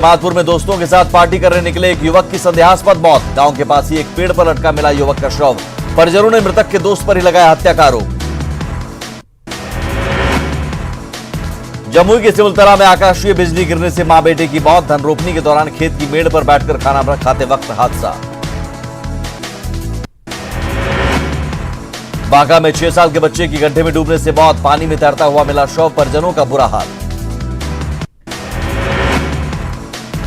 माधपुर में दोस्तों के साथ पार्टी करने निकले एक युवक की संदेहास्पद मौत। गांव के पास ही एक पेड़ पर लटका मिला युवक का शव। परिजनों ने मृतक के दोस्त पर ही लगाया हत्या का आरोप। जमुई के सिमुलतला में आकाशीय बिजली गिरने से मां बेटे की मौत। धन रोपनी के दौरान खेत की मेड़ पर बैठकर खाना खाते वक्त हादसा। बांका में 6 साल के बच्चे की गड्ढे में डूबने से मौत। पानी में तैरता हुआ मिला शव। परिजनों का बुरा हाल।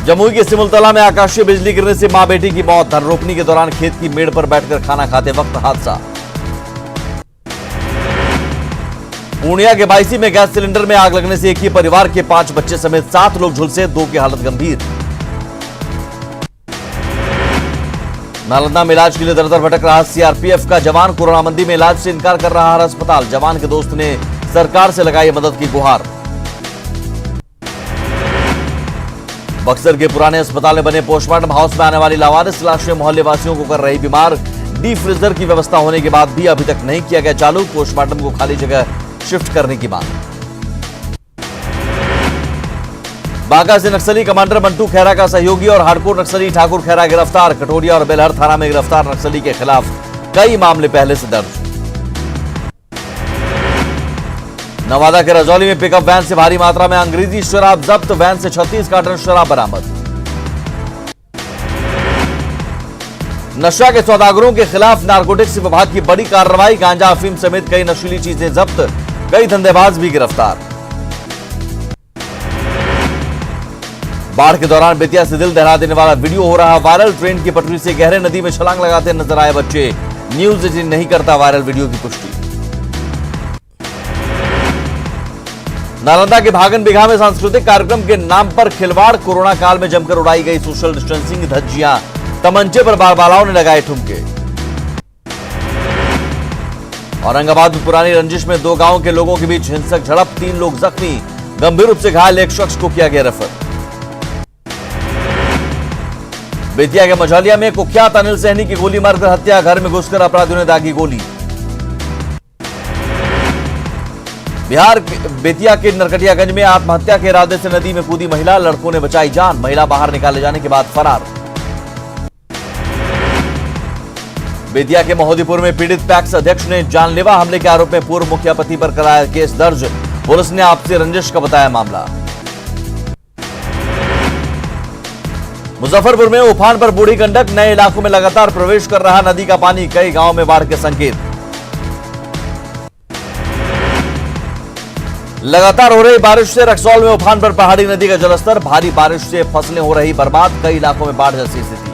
जमुई के सिमुलतला में आकाशीय बिजली गिरने से मां बेटी की मौत। धन रोपनी के दौरान खेत की मेड़ पर बैठकर खाना खाते वक्त हादसा। पूर्णिया के बायसी में गैस सिलेंडर में आग लगने से एक ही परिवार के 5 बच्चे समेत 7 लोग झुलसे। 2 की हालत गंभीर। नालंदा में इलाज के लिए दर दर भटक रहा सीआरपीएफ का जवान। कोरोना मंदी में इलाज से इनकार कर रहा हर अस्पताल। जवान के दोस्त ने सरकार से लगाई मदद की गुहार। बक्सर के पुराने अस्पताल में बने पोस्टमार्टम हाउस में आने वाली लावारिस लाशें मोहल्ले वासियों को कर रही बीमार। डीप फ्रीजर की व्यवस्था होने के बाद भी अभी तक नहीं किया गया चालू। पोस्टमार्टम को खाली जगह शिफ्ट करने की मांग। बांका से नक्सली कमांडर मंटू खैरा का सहयोगी और हार्डकोर नक्सली ठाकुर खैरा गिरफ्तार। कटोरिया और बेलहर थाना में गिरफ्तार नक्सली के खिलाफ कई मामले पहले से दर्ज। नवादा के रजौली में पिकअप वैन से भारी मात्रा में अंग्रेजी शराब जब्त। वैन से 36 कार्टन शराब बरामद। नशा के सौदागरों के खिलाफ नारकोटिक्स विभाग की बड़ी कार्रवाई। गांजा अफीम समेत कई नशीली चीजें जब्त। कई धंधेबाज भी गिरफ्तार। बाढ़ के दौरान बेतिया से दिल दहला देने वाला वीडियो हो रहा वायरल। ट्रेन की पटरी से गहरे नदी में छलांग लगाते नजर आए बच्चे। न्यूज 18 नहीं करता वायरल वीडियो की पुष्टि। नालंदा के भागन बिघा में सांस्कृतिक कार्यक्रम के नाम पर खिलवाड़। कोरोना काल में जमकर उड़ाई गई सोशल डिस्टेंसिंग की धज्जियां। तमंचे पर बालबालाओं ने लगाए ठुमके। औरंगाबाद में पुरानी रंजिश में 2 गांवों के लोगों के बीच हिंसक झड़प। 3 लोग जख्मी। गंभीर रूप से घायल एक शख्स को किया गया रेफर। बेतिया के मझौलिया में कुख्यात अनिल सहनी की गोली मारकर हत्या। घर में घुसकर अपराधियों ने दागी गोली। बिहार बेतिया के नरकटियागंज में आत्महत्या के इरादे से नदी में कूदी महिला। लड़कों ने बचाई जान। महिला बाहर निकाले जाने के बाद फरार। बेतिया के महोदीपुर में पीड़ित पैक्स अध्यक्ष ने जानलेवा हमले के आरोप में पूर्व मुखिया पति पर कराया केस दर्ज। पुलिस ने आपसी रंजिश का बताया मामला। मुजफ्फरपुर में उफान पर बूढ़ी गंडक। नए इलाकों में लगातार प्रवेश कर रहा नदी का पानी। कई गांवों में बाढ़ के संकेत। लगातार हो रही बारिश से रक्सौल में उफान पर पहाड़ी नदी का जलस्तर। भारी बारिश से फसलें हो रही बर्बाद। कई इलाकों में बाढ़ जैसी स्थिति।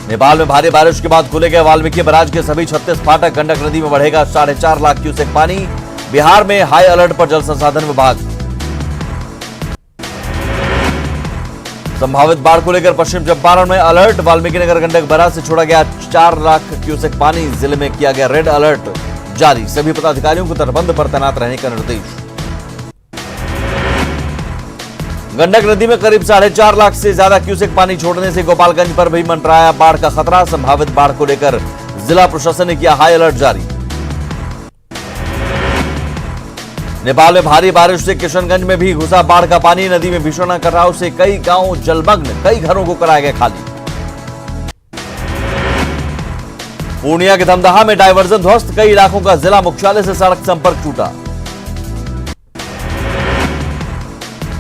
नेपाल में भारी बारिश के बाद खुले गए वाल्मीकि बराज के सभी 36 फाटक। गंडक नदी में बढ़ेगा 4.5 लाख क्यूसेक पानी। बिहार में हाई अलर्ट पर जल संसाधन विभाग। संभावित बाढ़ को लेकर पश्चिम चंपारण में अलर्ट। वाल्मीकि नगर गंडक बराज से छोड़ा गया 4 लाख क्यूसेक पानी। जिले में किया गया रेड अलर्ट जारी। सभी पदाधिकारियों को तटबंध पर तैनात रहने का निर्देश। गंडक नदी में करीब 4.5 लाख से ज्यादा क्यूसेक पानी छोड़ने से गोपालगंज पर भी मंडराया बाढ़ का खतरा। संभावित बाढ़ को लेकर जिला प्रशासन ने किया हाई अलर्ट जारी। नेपाल में भारी बारिश से किशनगंज में भी घुसा बाढ़ का पानी। नदी में भीषण कटाव से कई गांव जलमग्न। कई घरों को कराया गया खाली। पूर्णिया के धमदाहा में डायवर्जन ध्वस्त। कई इलाकों का जिला मुख्यालय से सड़क संपर्क टूटा।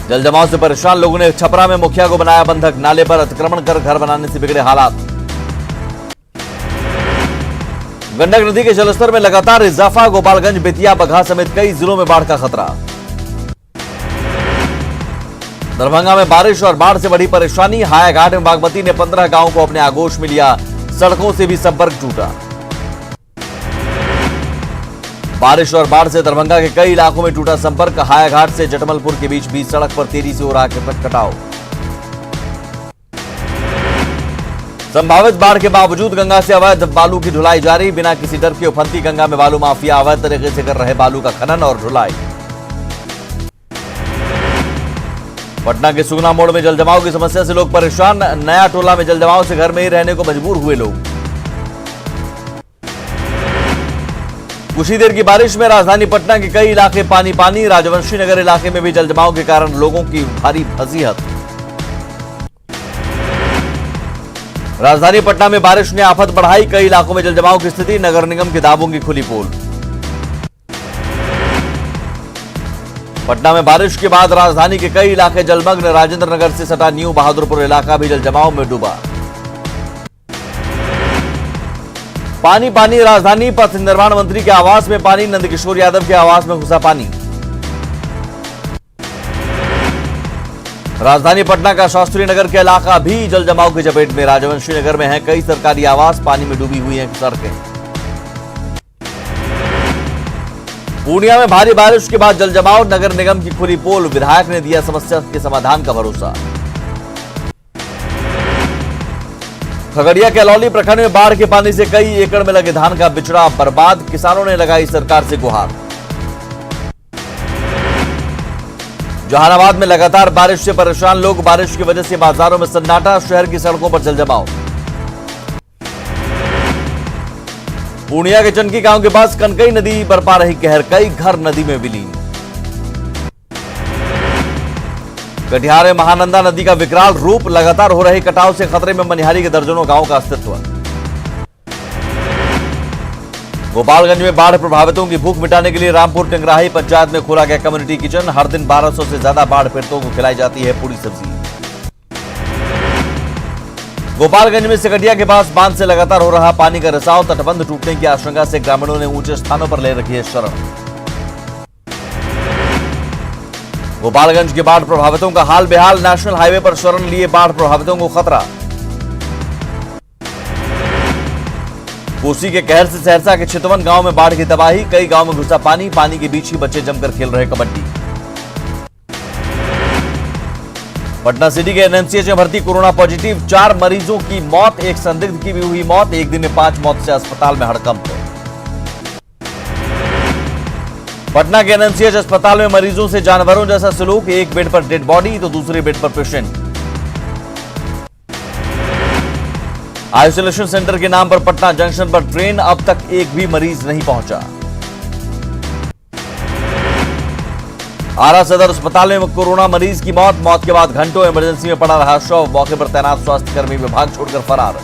जलजमाव से परेशान लोगों ने छपरा में मुखिया को बनाया बंधक। नाले पर अतिक्रमण कर घर बनाने से बिगड़े हालात। गंडक नदी के जलस्तर में लगातार इजाफा। गोपालगंज बेतिया बगहा समेत कई जिलों में बाढ़ का खतरा। दरभंगा में बारिश और बाढ़ से बड़ी परेशानी। हायाघाट में बागमती ने 15 गांवों को अपने आगोश में लिया। सड़कों से भी संपर्क टूटा। बारिश और बाढ़ से दरभंगा के कई इलाकों में टूटा संपर्क। हायाघाट से जटमलपुर के बीच भी सड़क पर तेजी से हो रहा कटाव। संभावित बाढ़ के बावजूद गंगा से अवैध बालू की ढुलाई जारी। बिना किसी डर के उफनती गंगा में बालू माफिया अवैध तरीके से कर रहे बालू का खनन और ढुलाई। पटना के सुगना मोड़ में जलजमाव की समस्या से लोग परेशान। नया टोला में जलजमाव से घर में ही रहने को मजबूर हुए लोग। कुछ ही देर की बारिश में राजधानी पटना के कई इलाके पानी पानी। राजवंशी नगर इलाके में भी जलजमाव के कारण लोगों की भारी फजीहत। राजधानी पटना में बारिश ने आफत बढ़ाई। कई इलाकों में जलजमाव की स्थिति। नगर निगम के दावों की खुली पोल। पटना में बारिश के बाद राजधानी के कई इलाके जलमग्न। राजेंद्र नगर से सटा न्यू बहादुरपुर इलाका भी जलजमाव में डूबा। पानी पानी। राजधानी पथ निर्माण मंत्री के आवास में पानी। नंदकिशोर यादव के आवास में घुसा पानी। राजधानी पटना का शास्त्री नगर के इलाका भी जलजमाव की चपेट में। राजवंशी नगर में हैं कई सरकारी आवास। पानी में डूबी हुई हैं सड़कें। पूर्णिया में भारी बारिश के बाद जलजमाव। नगर निगम की खुली पोल। विधायक ने दिया समस्या के समाधान का भरोसा। खगड़िया के अलौली प्रखंड में बाढ़ के पानी से कई एकड़ में लगे धान का बिचड़ा बर्बाद। किसानों ने लगाई सरकार से गुहार। जहानाबाद में लगातार बारिश से परेशान लोग। बारिश की वजह से बाजारों में सन्नाटा। शहर की सड़कों पर जलजमाव। पूर्णिया के चनकी गांव के पास कनकई नदी बरपा रही कहर। कई घर नदी में विलीन। कटिहार में महानंदा नदी का विकराल रूप। लगातार हो रहे कटाव से खतरे में मनिहारी के दर्जनों गांव का अस्तित्व। गोपालगंज में बाढ़ प्रभावितों की भूख मिटाने के लिए रामपुर टिंगराही पंचायत में खोला गया कम्युनिटी किचन। हर दिन 1200 से ज्यादा बाढ़ पीड़ितों को खिलाई जाती है पूरी सब्जी। गोपालगंज में सिकटिया के पास बांध से लगातार हो रहा पानी का रिसाव। तटबंध टूटने की आशंका से ग्रामीणों ने ऊंचे स्थानों पर ले रखी है शरण। गोपालगंज के बाढ़ प्रभावितों का हाल बेहाल। नेशनल हाईवे पर शरण लिए बाढ़ प्रभावितों को खतरा। कोसी के कहर से सहरसा के चितवन गांव में बाढ़ की तबाही। कई गांव में घुसा पानी। पानी के बीच ही बच्चे जमकर खेल रहे कबड्डी। पटना सिटी के एनएमसीएच में भर्ती कोरोना पॉजिटिव 4 मरीजों की मौत। एक संदिग्ध की भी हुई मौत। एक दिन में 5 मौत से अस्पताल में हड़कंप। पटना के एनएमसीएच अस्पताल में मरीजों से जानवरों जैसा सलूक। एक बेड पर डेड बॉडी तो दूसरे बेड पर पेशेंट। आइसोलेशन सेंटर के नाम पर पटना जंक्शन पर ट्रेन। अब तक एक भी मरीज नहीं पहुंचा। आरा सदर अस्पताल में कोरोना मरीज की मौत। मौत के बाद घंटों इमरजेंसी में पड़ा रहा शव। मौके पर तैनात स्वास्थ्यकर्मी विभाग छोड़कर फरार।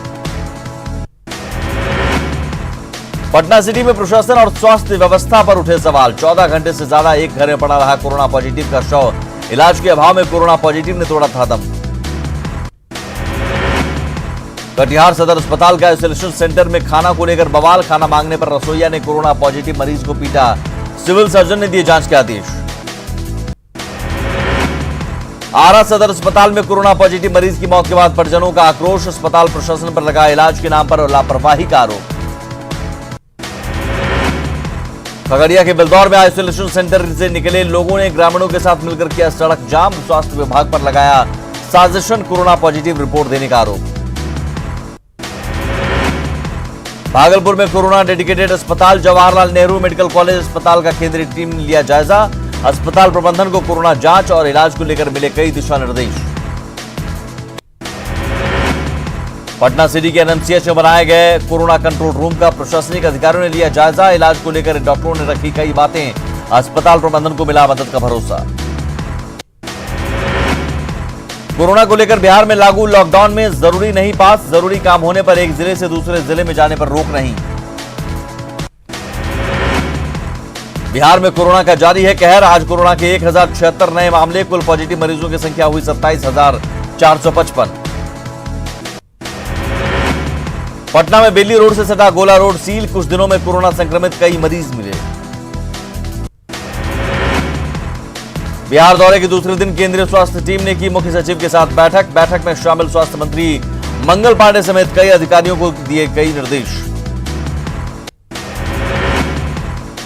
पटना सिटी में प्रशासन और स्वास्थ्य व्यवस्था पर उठे सवाल। 14 घंटे से ज्यादा एक घर में पड़ा रहा कोरोना पॉजिटिव का शव। इलाज के अभाव में कोरोना पॉजिटिव ने तोड़ा था दम। कटिहार सदर अस्पताल का आइसोलेशन सेंटर में खाना को लेकर बवाल। खाना मांगने पर रसोइया ने कोरोना पॉजिटिव मरीज को पीटा। सिविल सर्जन ने दिए जांच के आदेश। आरा सदर अस्पताल में कोरोना पॉजिटिव मरीज की मौत के बाद परिजनों का आक्रोश। अस्पताल प्रशासन पर लगा इलाज के नाम पर लापरवाही का आरोप। खगड़िया के बिलदौर में आइसोलेशन सेंटर से निकले लोगों ने ग्रामीणों के साथ मिलकर किया सड़क जाम। स्वास्थ्य विभाग पर लगाया साजिशन। कोरोना पॉजिटिव रिपोर्ट देने का आरोप। भागलपुर में कोरोना डेडिकेटेड अस्पताल। जवाहरलाल नेहरू मेडिकल कॉलेज अस्पताल का केंद्रीय टीम ने लिया जायजा। अस्पताल प्रबंधन को कोरोना जांच और इलाज को लेकर मिले कई दिशा निर्देश। पटना सिटी के एनएमसीएच में बनाए गए कोरोना कंट्रोल रूम का प्रशासनिक अधिकारियों ने लिया जायजा। इलाज को लेकर डॉक्टरों ने रखी कई बातें। अस्पताल प्रबंधन को मिला मदद का भरोसा। कोरोना को लेकर बिहार में लागू लॉकडाउन में जरूरी नहीं पास। जरूरी काम होने पर एक जिले से दूसरे जिले में जाने पर रोक नहीं। बिहार में कोरोना का जारी है कहर। आज कोरोना के 1076 नए मामले। कुल पॉजिटिव मरीजों की संख्या हुई 27,455। पटना में बेली रोड से सटा गोला रोड सील। कुछ दिनों में कोरोना संक्रमित कई मरीज मिले। बिहार दौरे के दूसरे दिन केंद्रीय स्वास्थ्य टीम ने की मुख्य सचिव के साथ बैठक। बैठक में शामिल स्वास्थ्य मंत्री मंगल पांडे समेत कई अधिकारियों को दिए कई निर्देश।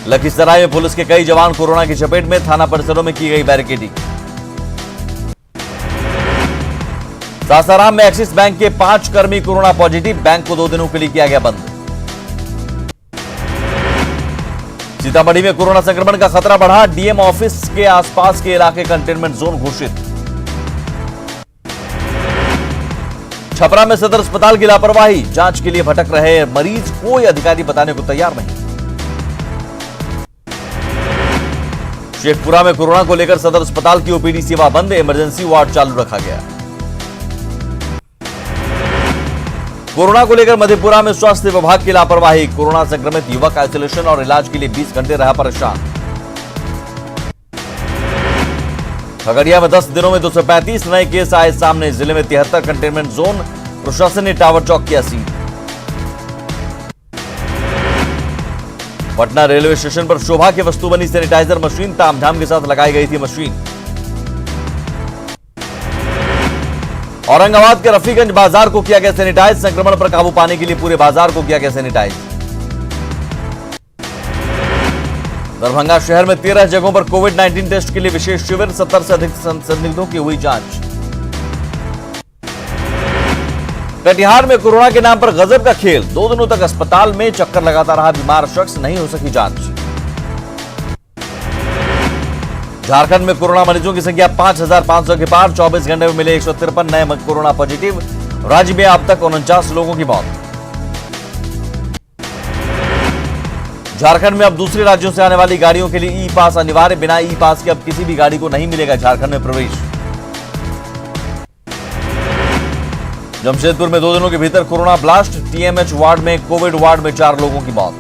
लखीसराय में पुलिस के कई जवान कोरोना की चपेट में। थाना परिसरों में की गई बैरिकेडिंग। सासाराम में एक्सिस बैंक के 5 कर्मी कोरोना पॉजिटिव। बैंक को 2 दिनों के लिए किया गया बंद। सीतामढ़ी में कोरोना संक्रमण का खतरा बढ़ा। डीएम ऑफिस के आसपास के इलाके कंटेनमेंट जोन घोषित। छपरा में सदर अस्पताल की लापरवाही। जांच के लिए भटक रहे मरीज। कोई अधिकारी बताने को तैयार नहीं। शेखपुरा में कोरोना को लेकर सदर अस्पताल की ओपीडी सेवा बंद, इमरजेंसी वार्ड चालू रखा गया। कोरोना को लेकर मधेपुरा में स्वास्थ्य विभाग की लापरवाही, कोरोना संक्रमित युवक आइसोलेशन और इलाज के लिए 20 घंटे रहा परेशान। खगड़िया में 10 दिनों में 235 नए केस आए सामने, जिले में 73 कंटेनमेंट जोन, प्रशासन ने टावर चौक किया सील। पटना रेलवे स्टेशन पर शोभा की वस्तु बनी सैनिटाइजर मशीन, तामझाम के साथ लगाई गई थी मशीन। औरंगाबाद के रफीगंज बाजार को किया गया सैनिटाइज, संक्रमण पर काबू पाने के लिए पूरे बाजार को किया गया सैनिटाइज। दरभंगा शहर में 13 जगहों पर कोविड-19 टेस्ट के लिए विशेष शिविर, 70 से अधिक संदिग्धों की हुई जांच। कटिहार में कोरोना के नाम पर गजब का खेल, 2 दिनों तक अस्पताल में चक्कर लगाता रहा बीमार शख्स, नहीं हो सकी जांच। झारखंड में कोरोना मरीजों की संख्या 5,500 के पार, 24 घंटे में मिले 153 नए कोरोना पॉजिटिव, राज्य में अब तक 49 लोगों की मौत। झारखंड में अब दूसरे राज्यों से आने वाली गाड़ियों के लिए ई पास अनिवार्य, बिना ई पास के अब किसी भी गाड़ी को नहीं मिलेगा झारखंड में प्रवेश। जमशेदपुर में 2 दिनों के भीतर कोरोना ब्लास्ट, टीएमएच वार्ड में कोविड वार्ड में 4 लोगों की मौत।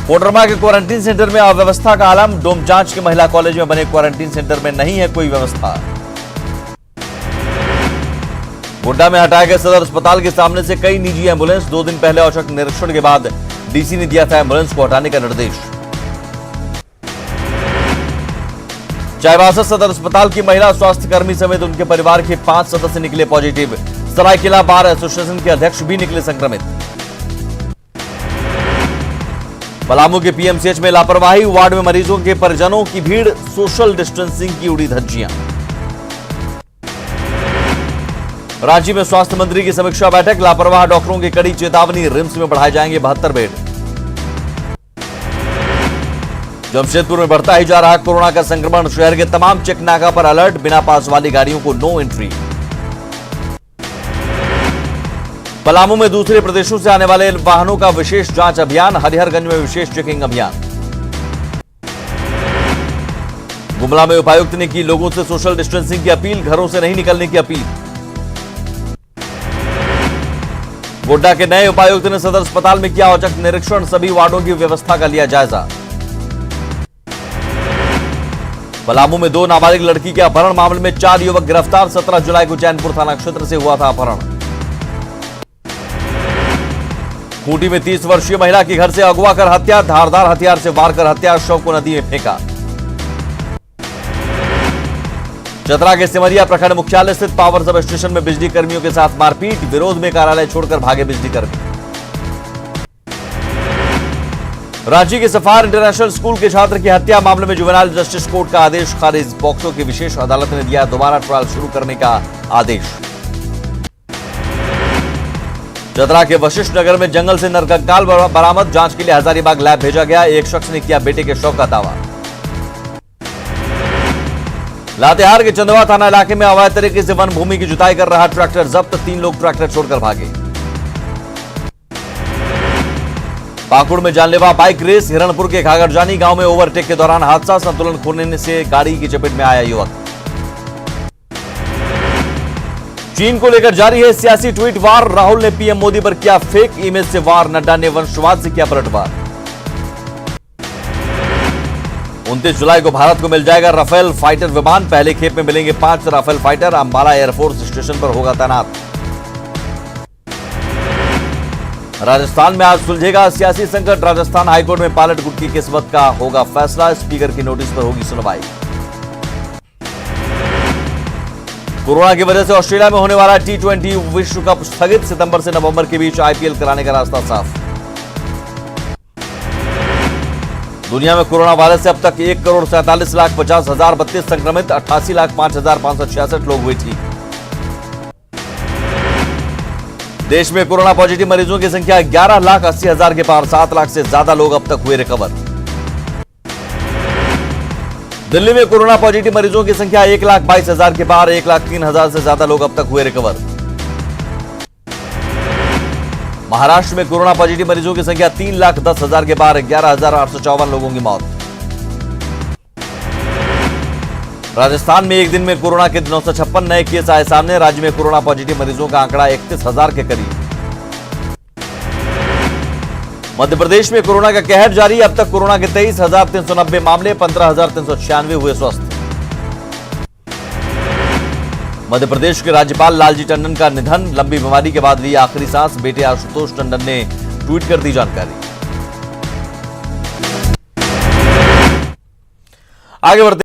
कोडरमा के क्वारंटीन सेंटर में अव्यवस्था का आलम, डोम जांच के महिला कॉलेज में बने क्वारंटीन सेंटर में नहीं है कोई व्यवस्था। गोड्डा में हटाए गए सदर अस्पताल के सामने से कई निजी एम्बुलेंस, 2 दिन पहले औचक निरीक्षण के बाद डीसी ने दिया था एम्बुलेंस को हटाने का निर्देश। चाईबासा सदर अस्पताल की महिला स्वास्थ्य कर्मी समेत उनके परिवार के 5 सदस्य निकले पॉजिटिव, सरायकेला बार एसोसिएशन के अध्यक्ष भी निकले संक्रमित। पलामू के पीएमसीएच में लापरवाही, वार्ड में मरीजों के परिजनों की भीड़, सोशल डिस्टेंसिंग की उड़ी धज्जियां। रांची में स्वास्थ्य मंत्री की समीक्षा बैठक, लापरवाह डॉक्टरों की कड़ी चेतावनी, रिम्स में बढ़ाए जाएंगे 72 बेड। जमशेदपुर में बढ़ता ही जा रहा कोरोना का संक्रमण, शहर के तमाम चेक नाका पर अलर्ट, बिना पास वाली गाड़ियों को नो एंट्री। पलामू में दूसरे प्रदेशों से आने वाले वाहनों का विशेष जांच अभियान, हरिहरगंज में विशेष चेकिंग अभियान। गुमला में उपायुक्त ने की लोगों से सोशल डिस्टेंसिंग की अपील, घरों से नहीं निकलने की अपील। गोड्डा के नए उपायुक्त ने सदर अस्पताल में किया औचक निरीक्षण, सभी वार्डों की व्यवस्था का लिया जायजा। पलामू में 2 नाबालिग लड़की के अपहरण मामले में 4 युवक गिरफ्तार, 17 जुलाई को चैनपुर थाना क्षेत्र से हुआ था अपहरण। खूंटी में 30 वर्षीय महिला की घर से अगवा कर हत्या, धारदार हथियार से वार कर हत्या, शव को नदी में फेंका। चतरा के सिमरिया प्रखंड मुख्यालय स्थित पावर सब स्टेशन में बिजली कर्मियों के साथ मारपीट, विरोध में कार्यालय छोड़कर भागे बिजली कर्मी। रांची के सफार इंटरनेशनल स्कूल के छात्र की हत्या मामले में जुवेनाइल जस्टिस कोर्ट का आदेश खारिज, पॉक्सो की विशेष अदालत ने दिया दोबारा ट्रायल शुरू करने का आदेश। चतरा के वशिष्ठ नगर में जंगल से नरकंकाल बरामद, जांच के लिए हजारीबाग लैब भेजा गया, एक शख्स ने किया बेटे के शव का दावा। लातेहार के चंदवा थाना इलाके में अवैध तरीके से वन भूमि की जुताई कर रहा ट्रैक्टर जब्त, 3 लोग ट्रैक्टर छोड़कर भागे। पाकुड़ में जानलेवा बाइक रेस, हिरणपुर के घाघरजानी गांव में ओवरटेक के दौरान हादसा, संतुलन खोने से गाड़ी की चपेट में आया युवक। चीन को लेकर जारी है सियासी ट्वीट वार, राहुल ने पीएम मोदी पर किया फेक इमेज से वार, नड्डा ने वंशवाद से किया पलटवार। 29 जुलाई को भारत को मिल जाएगा राफेल फाइटर विमान, पहले खेप में मिलेंगे 5 Rafale fighter, Ambala air force station पर होगा तैनात। राजस्थान में आज सुलझेगा सियासी संकट, राजस्थान हाईकोर्ट में पायलट गुट की किस्मत का होगा फैसला, स्पीकर की नोटिस पर होगी सुनवाई। कोरोना की वजह से ऑस्ट्रेलिया में होने वाला T20 विश्व कप स्थगित, सितंबर से नवंबर के बीच आईपीएल कराने का रास्ता साफ। दुनिया में कोरोना वायरस से अब तक 1,47,50,032 संक्रमित, 88,05,566 लोग हुए ठीक। देश में कोरोना पॉजिटिव मरीजों की संख्या 11,80,000 के पार, 7 लाख से ज्यादा लोग अब तक हुए रिकवर। दिल्ली में कोरोना पॉजिटिव मरीजों की संख्या 1,22,000 के पार, 1,03,000 से ज्यादा लोग अब तक हुए रिकवर। महाराष्ट्र में कोरोना पॉजिटिव मरीजों की संख्या 3,10,000 के पार, 11,854 लोगों की मौत। राजस्थान में एक दिन में कोरोना के 956 नए केस आए सामने, राज्य में कोरोना पॉजिटिव मरीजों का आंकड़ा 31,000 के करीब। मध्य प्रदेश में कोरोना का कहर जारी, अब तक कोरोना के 23,390 मामले, 15,396 हुए स्वस्थ। मध्य प्रदेश के राज्यपाल लालजी टंडन का निधन, लंबी बीमारी के बाद ली आखिरी सांस, बेटे आशुतोष टंडन ने ट्वीट कर दी जानकारी। आगे बढ़ते